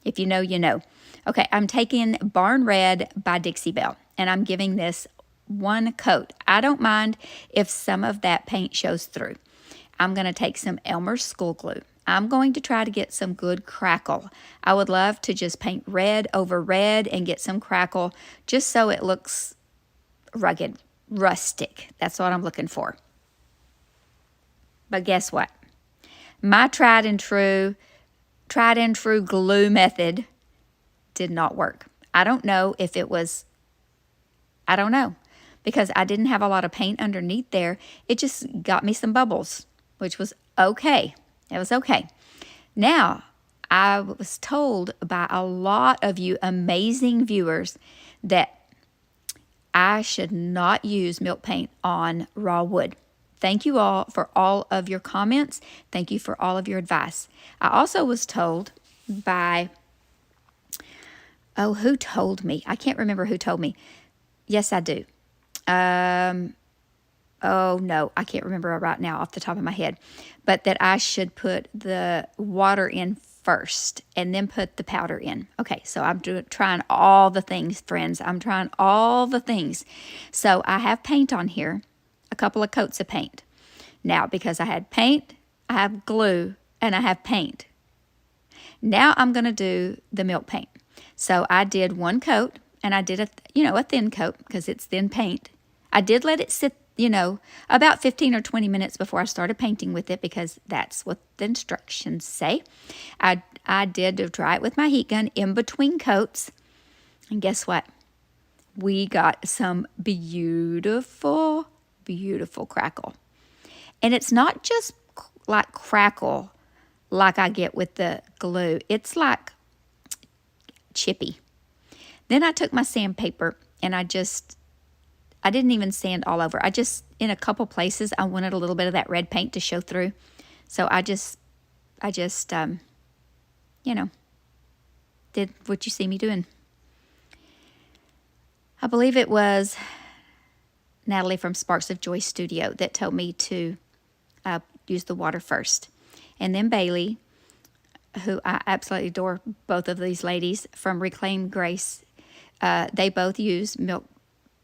If you know, you know. Okay, I'm taking Barn Red by Dixie Belle, and I'm giving this 1 coat. I don't mind if some of that paint shows through. I'm going to take some Elmer's school glue. I'm going to try to get some good crackle. I would love to just paint red over red and get some crackle just so it looks rugged, rustic. That's what I'm looking for. But guess what? My tried and true glue method did not work. I don't know if it was, I don't know, because I didn't have a lot of paint underneath there. It just got me some bubbles, which was okay. It was okay. Now, I was told by a lot of you amazing viewers that I should not use milk paint on raw wood. Thank you all for all of your comments. Thank you for all of your advice. I also was told by, oh, who told me? I can't remember who told me. Yes, I do. Oh, no, I can't remember right now off the top of my head. But that I should put the water in first and then put the powder in. Okay, so I'm trying all the things, friends. I'm trying all the things. So I have paint on here, a couple of coats of paint. Now, because I had paint, I have glue, and I have paint. Now I'm going to do the milk paint. So I did one coat, and I did a thin coat because it's thin paint. I did let it sit, about 15 or 20 minutes before I started painting with it because that's what the instructions say. I did try it with my heat gun in between coats. And guess what? We got some beautiful, beautiful crackle. And it's not just like crackle like I get with the glue. It's like chippy. Then I took my sandpaper and I didn't even sand all over. In a couple places, I wanted a little bit of that red paint to show through. So I just did what you see me doing. I believe it was Natalie from Sparks of Joy Studio that told me to use the water first. And then Bailey, who I absolutely adore, both of these ladies from Reclaim Grace, they both use milk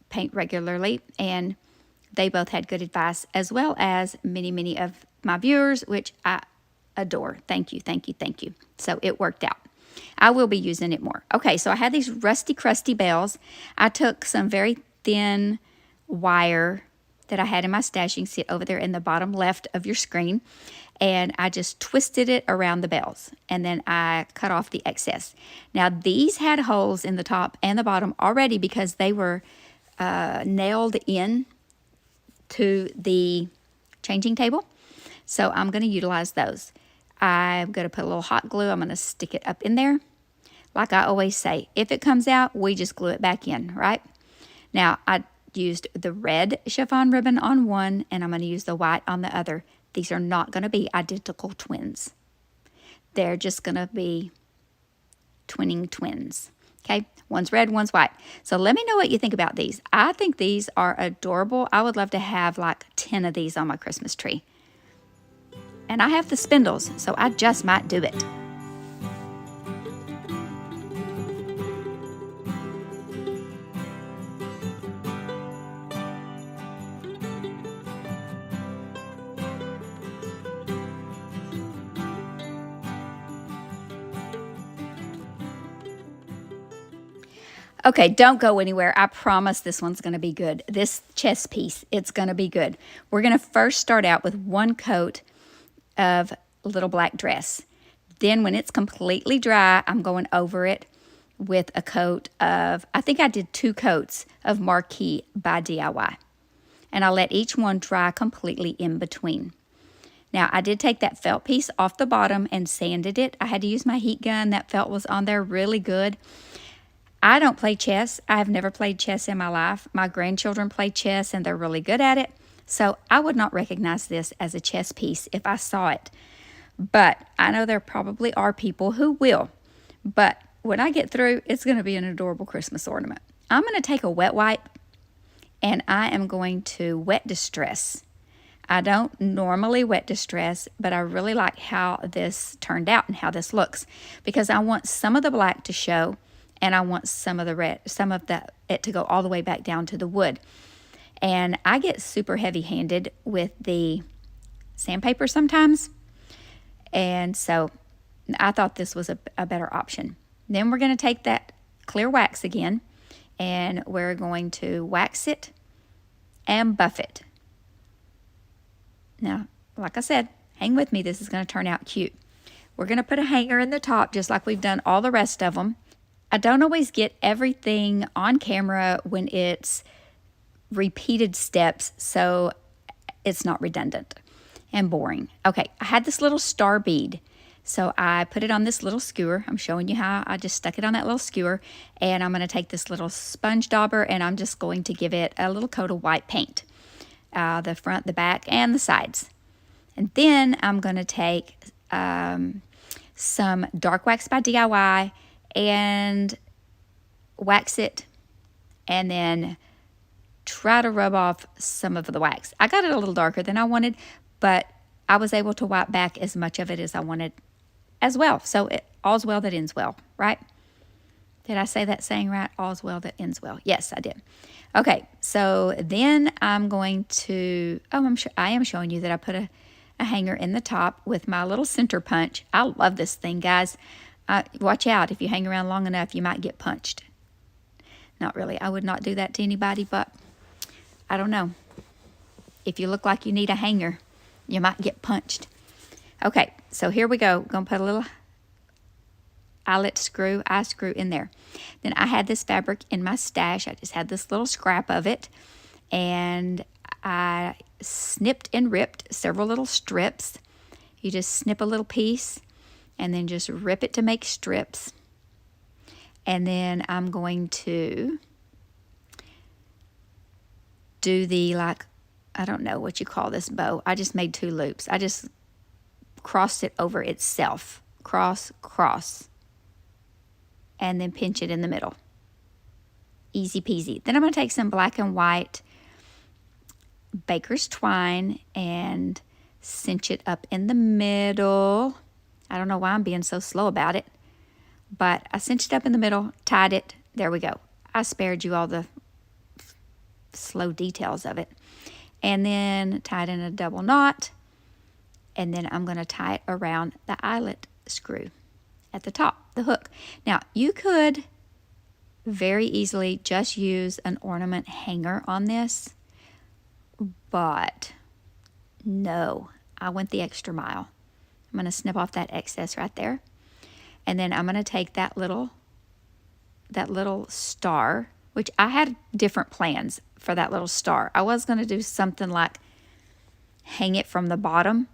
paint regularly, and they both had good advice, as well as many, many of my viewers, which I adore. Thank you, thank you, thank you. So it worked out. I will be using it more. Okay, so I had these rusty, crusty bells. I took some very thin wire that I had in my stash. You can see it over there in the bottom left of your screen. And I just twisted it around the bells. And then I cut off the excess. Now, these had holes in the top and the bottom already because they were nailed in to the changing table. So I'm going to utilize those. I'm going to put a little hot glue. I'm going to stick it up in there. Like I always say, if it comes out, we just glue it back in, right? Now, I used the red chiffon ribbon on one, and I'm going to use the white on the other. These are not going to be identical twins. They're just going to be twinning twins. Okay, one's red, one's white. So let me know what you think about these. I think these are adorable. I would love to have like 10 of these on my Christmas tree. And I have the spindles, so I just might do it. Okay, don't go anywhere. I promise this one's going to be good. This chest piece, it's going to be good. We're going to first start out with one coat of little black dress. Then when it's completely dry, I'm going over it with a coat of, I think I did 2 coats of Marquee by DIY. And I'll let each one dry completely in between. Now, I did take that felt piece off the bottom and sanded it. I had to use my heat gun. That felt was on there really good. I don't play chess. I have never played chess in my life. My grandchildren play chess and they're really good at it. So I would not recognize this as a chess piece if I saw it. But I know there probably are people who will. But when I get through, it's going to be an adorable Christmas ornament. I'm going to take a wet wipe and I am going to wet distress. I don't normally wet distress, but I really like how this turned out and how this looks because I want some of the black to show. And I want some of the red, it to go all the way back down to the wood. And I get super heavy-handed with the sandpaper sometimes. And so I thought this was a better option. Then we're going to take that clear wax again, and we're going to wax it and buff it. Now, like I said, hang with me. This is going to turn out cute. We're going to put a hanger in the top just like we've done all the rest of them. I don't always get everything on camera when it's repeated steps, so it's not redundant and boring. Okay, I had this little star bead, so I put it on this little skewer. I'm showing you how I just stuck it on that little skewer, and I'm going to take this little sponge dauber and I'm just going to give it a little coat of white paint, the front, the back, and the sides. And then I'm going to take some dark wax by DIY and wax it, and then try to rub off some of the wax. I got it a little darker than I wanted, but I was able to wipe back as much of it as I wanted as well. So all's well that ends well, right? Did I say that saying right? All's well that ends well. Yes, I did. Okay, so then I'm going to, I am showing you that I put a hanger in the top with my little center punch. I love this thing, guys. Watch out. If you hang around long enough, you might get punched. Not really. I would not do that to anybody, but I don't know. If you look like you need a hanger, you might get punched. Okay, so here we go. Going to put a little eye screw in there. Then I had this fabric in my stash. I just had this little scrap of it, and I snipped and ripped several little strips. You just snip a little piece and then just rip it to make strips. And then I'm going to do the, like, I don't know what you call this bow. I just made 2 loops. I just crossed it over itself. Cross, cross. And then pinch it in the middle. Easy peasy. Then I'm going to take some black and white baker's twine and cinch it up in the middle. I don't know why I'm being so slow about it, but I cinched it up in the middle, tied it. There we go. I spared you all the slow details of it. And then tied in a double knot, and then I'm going to tie it around the eyelet screw at the top, the hook. Now, you could very easily just use an ornament hanger on this, but no, I went the extra mile. I'm going to snip off that excess right there, and then I'm going to take that little star, which I had different plans for that little star. I was going to do something like hang it from the bottom,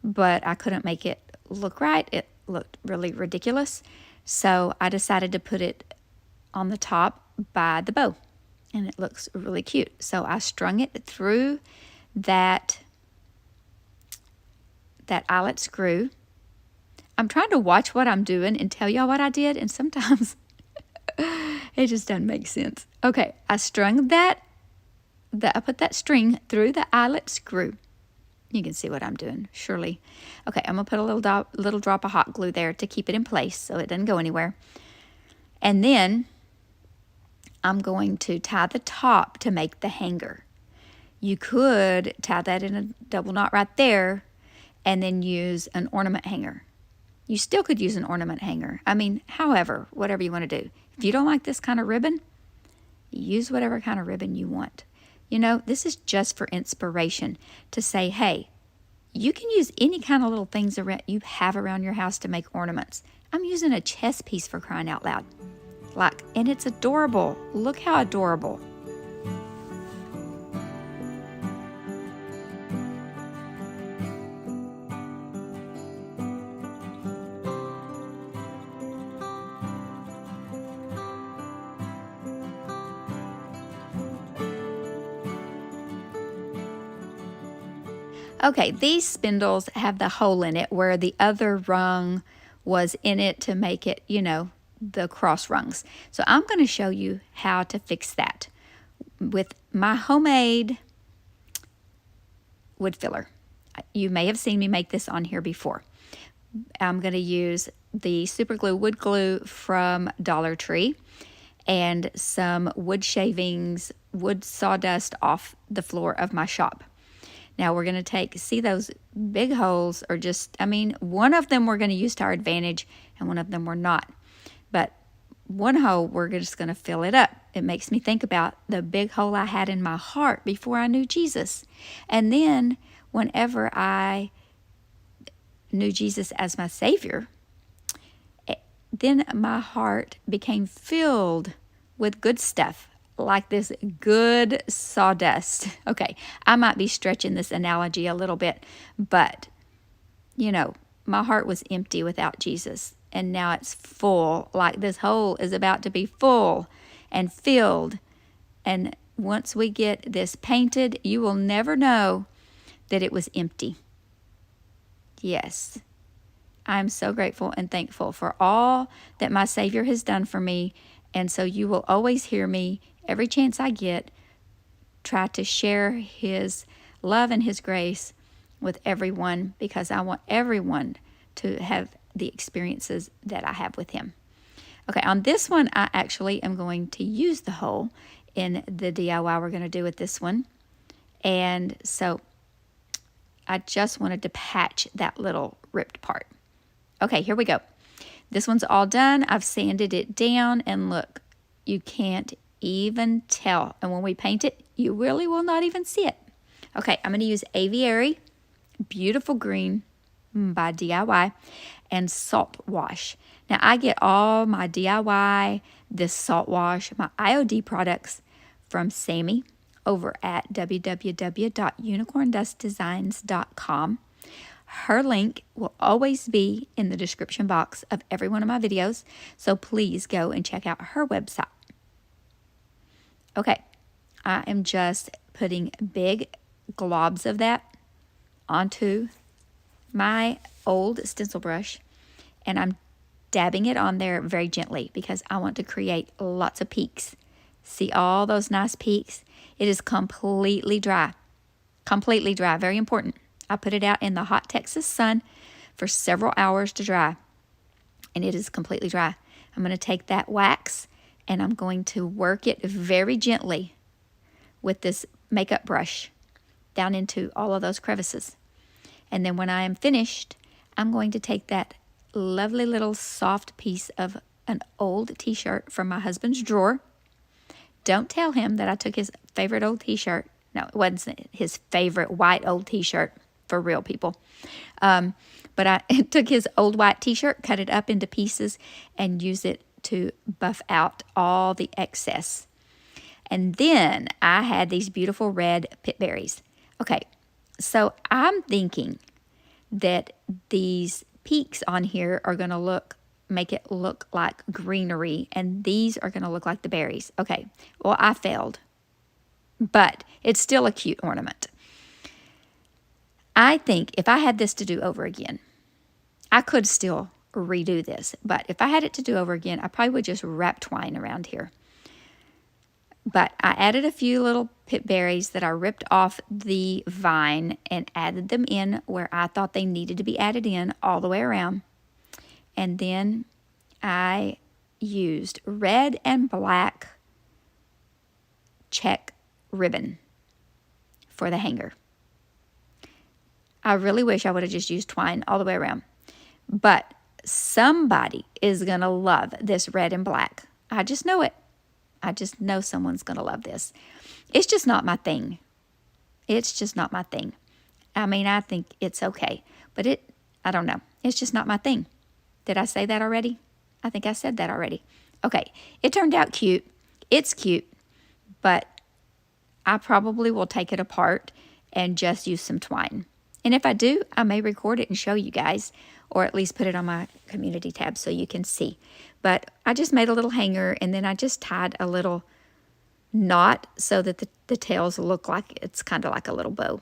but I couldn't make it look right. It looked really ridiculous, so I decided to put it on the top by the bow, and it looks really cute. So I strung it through that eyelet screw. I'm trying to watch what I'm doing and tell y'all what I did, and sometimes it just doesn't make sense. Okay, I strung I put that string through the eyelet screw. You can see what I'm doing, surely. Okay, I'm going to put a little drop of hot glue there to keep it in place so it doesn't go anywhere. And then I'm going to tie the top to make the hanger. You could tie that in a double knot right there and then use an ornament hanger. You still could use an ornament hanger. I mean, however, whatever you want to do. If you don't like this kind of ribbon, use whatever kind of ribbon you want. You know, this is just for inspiration to say, hey, you can use any kind of little things you have around your house to make ornaments. I'm using a chess piece, for crying out loud. And it's adorable. Look how adorable. Okay, these spindles have the hole in it where the other rung was in it to make it, you know, the cross rungs. So I'm going to show you how to fix that with my homemade wood filler. You may have seen me make this on here before. I'm going to use the super glue wood glue from Dollar Tree and some wood shavings, wood sawdust off the floor of my shop. Now we're going to see those big holes are just, I mean, one of them we're going to use to our advantage and one of them we're not. But one hole, we're just going to fill it up. It makes me think about the big hole I had in my heart before I knew Jesus. And then whenever I knew Jesus as my Savior, then my heart became filled with good stuff, like this good sawdust. Okay, I might be stretching this analogy a little bit, but, you know, my heart was empty without Jesus, and now it's full, like this hole is about to be full and filled. And once we get this painted, you will never know that it was empty. Yes, I'm so grateful and thankful for all that my Savior has done for me. And so you will always hear me, every chance I get, try to share His love and His grace with everyone, because I want everyone to have the experiences that I have with Him. Okay, on this one, I actually am going to use the hole in the DIY we're going to do with this one. And so I just wanted to patch that little ripped part. Okay, here we go. This one's all done. I've sanded it down, and look, you can't even tell. And when we paint it, you really will not even see it. Okay, I'm going to use Aviary, Beautiful Green by DIY, and Saltwash. Now, I get all my DIY, this Saltwash, my IOD products from Sammy over at www.unicorndustdesigns.com. Her link will always be in the description box of every one of my videos, so please go and check out her website. Okay, I am just putting big globs of that onto my old stencil brush, and I'm dabbing it on there very gently because I want to create lots of peaks. See all those nice peaks? It is completely dry. Completely dry, very important. I put it out in the hot Texas sun for several hours to dry, and it is completely dry. I'm going to take that wax and I'm going to work it very gently with this makeup brush down into all of those crevices. And then when I am finished, I'm going to take that lovely little soft piece of an old t-shirt from my husband's drawer. Don't tell him that I took his favorite old t-shirt. No, it wasn't his favorite white old t-shirt, for real people. But I took his old white t-shirt, cut it up into pieces, and used it to buff out all the excess. And then I had these beautiful red pit berries. Okay, so I'm thinking that these peaks on here are going to make it look like greenery, and these are going to look like the berries. Okay, well, I failed, but it's still a cute ornament. I think if I had this to do over again, I could still redo this, but if I had it to do over again, I probably would just wrap twine around here. But I added a few little pit berries that I ripped off the vine and added them in where I thought they needed to be added in all the way around. And then I used red and black check ribbon for the hanger. I really wish I would have just used twine all the way around. But somebody is going to love this red and black. I just know it. I just know someone's going to love this. It's just not my thing. It's just not my thing. I mean, I think it's okay. But I don't know. It's just not my thing. Did I say that already? I think I said that already. Okay. It turned out cute. It's cute. But I probably will take it apart and just use some twine. And if I do, I may record it and show you guys, or at least put it on my community tab so you can see. But I just made a little hanger, and then I just tied a little knot so that the tails look like it's kind of like a little bow.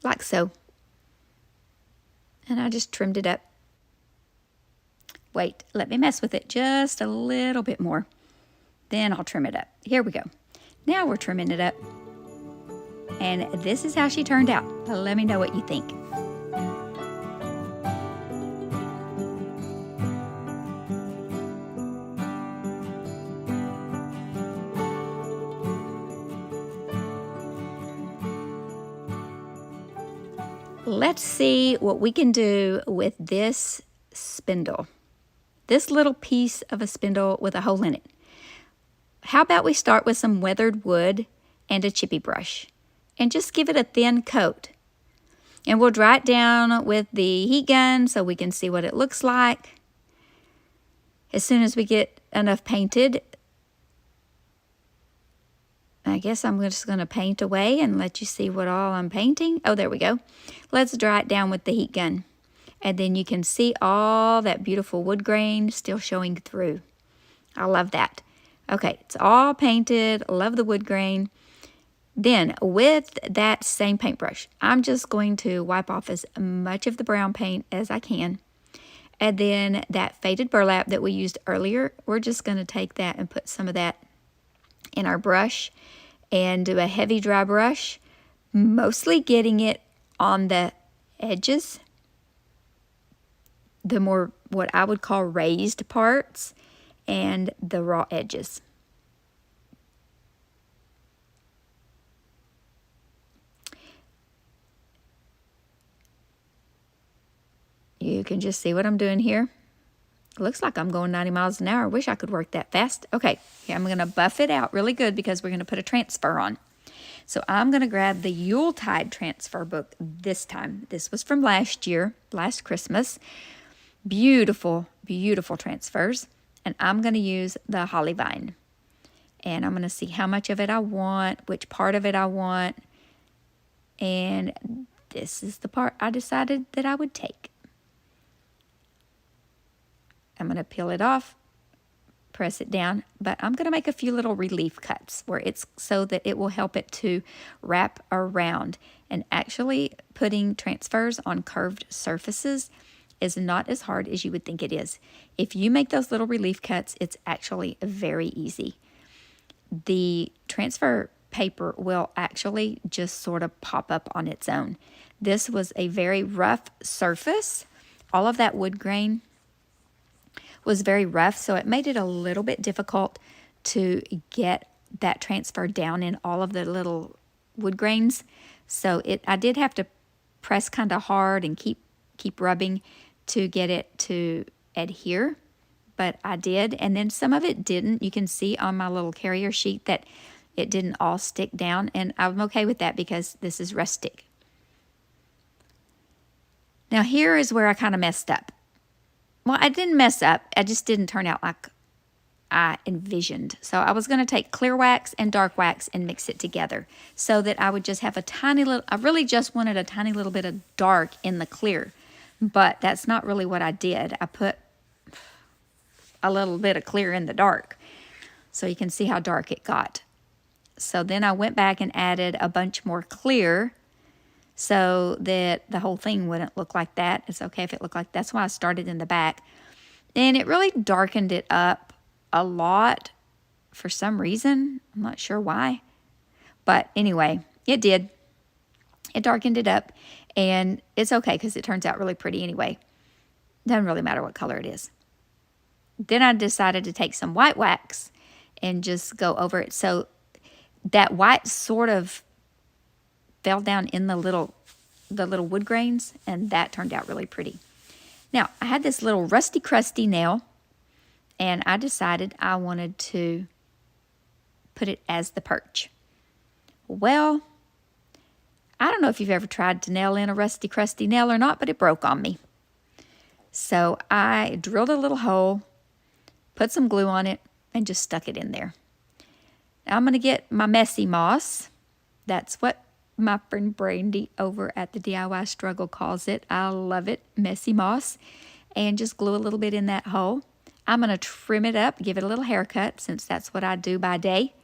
Like so. And I just trimmed it up. Wait, let me mess with it just a little bit more. Then I'll trim it up. Here we go. Now we're trimming it up. And this is how she turned out. Let me know what you think. Let's see what we can do with this spindle. this little piece of a spindle with a hole in it. How about we start with some weathered wood and a chippy brush and just give it a thin coat. And we'll dry it down with the heat gun so we can see what it looks like. As soon as we get enough painted, I guess I'm just going to paint away and let you see what all I'm painting. Oh, there we go. Let's dry it down with the heat gun. And then you can see all that beautiful wood grain still showing through. I love that. Okay, it's all painted. Love the wood grain. Then with that same paintbrush, I'm just going to wipe off as much of the brown paint as I can. And then that faded burlap that we used earlier, we're just going to take that and put some of that in our brush and do a heavy dry brush, mostly getting it on the edges, the more what I would call raised parts, and the raw edges. You can just see what I'm doing here. It looks like I'm going 90 miles an hour. I wish I could work that fast. Okay, here I'm going to buff it out really good because we're going to put a transfer on. So I'm going to grab the Yuletide transfer book this time. This was from last year, last Christmas. Beautiful, beautiful transfers. And I'm going to use the holly vine. And I'm going to see how much of it I want, which part of it I want. And this is the part I decided that I would take. I'm going to peel it off, press it down, but I'm going to make a few little relief cuts where it's so that it will help it to wrap around. And actually putting transfers on curved surfaces is not as hard as you would think it is. If you make those little relief cuts, it's actually very easy. The transfer paper will actually just sort of pop up on its own. This was a very rough surface. All of that wood grain was very rough, so it made it a little bit difficult to get that transfer down in all of the little wood grains. So I did have to press kind of hard and keep rubbing to get it to adhere, but I did. And then some of it didn't. You can see on my little carrier sheet that it didn't all stick down, and I'm okay with that because this is Rustic. Now here is where I kind of messed up. Well, I didn't mess up. I just didn't turn out like I envisioned. So I was going to take clear wax and dark wax and mix it together so that I would just have a tiny little, I really just wanted a tiny little bit of dark in the clear. But that's not really what I did. I put a little bit of clear in the dark. So you can see how dark it got. So then I went back and added a bunch more clear so that the whole thing wouldn't look like that. It's okay if it looked like that's why I started in the back. And it really darkened it up a lot for some reason. I'm not sure why. But anyway, it did. It darkened it up. And it's okay because it turns out really pretty anyway. Doesn't really matter what color it is. Then I decided to take some white wax and just go over it. So that white sort of fell down in the little wood grains, and that turned out really pretty. Now, I had this little rusty crusty nail, and I decided I wanted to put it as the perch. Well, I don't know if you've ever tried to nail in a rusty crusty nail or not, but it broke on me. So I drilled a little hole, put some glue on it, and just stuck it in there. Now I'm going to get my messy moss. That's what my friend Brandy over at the DIY Struggle calls it. I love it, messy moss. And just glue a little bit in that hole. I'm going to trim it up, give it a little haircut, since that's what I do by day.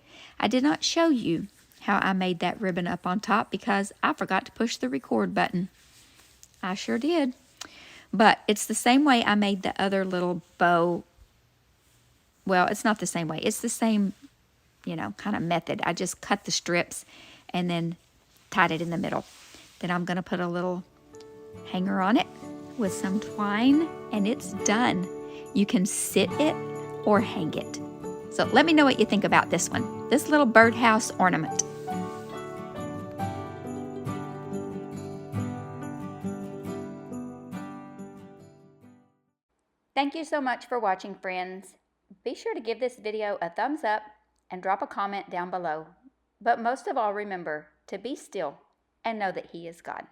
I did not show you how I made that ribbon up on top because I forgot to push the record button. I sure did. But it's the same way I made the other little bow. Well, it's not the same way. It's the same, kind of method. I just cut the strips and then tied it in the middle. Then I'm going to put a little hanger on it with some twine, and it's done. You can sit it or hang it. So let me know what you think about this one, this little birdhouse ornament. Thank you so much for watching, friends. Be sure to give this video a thumbs up and drop a comment down below. But most of all, remember to be still and know that He is God.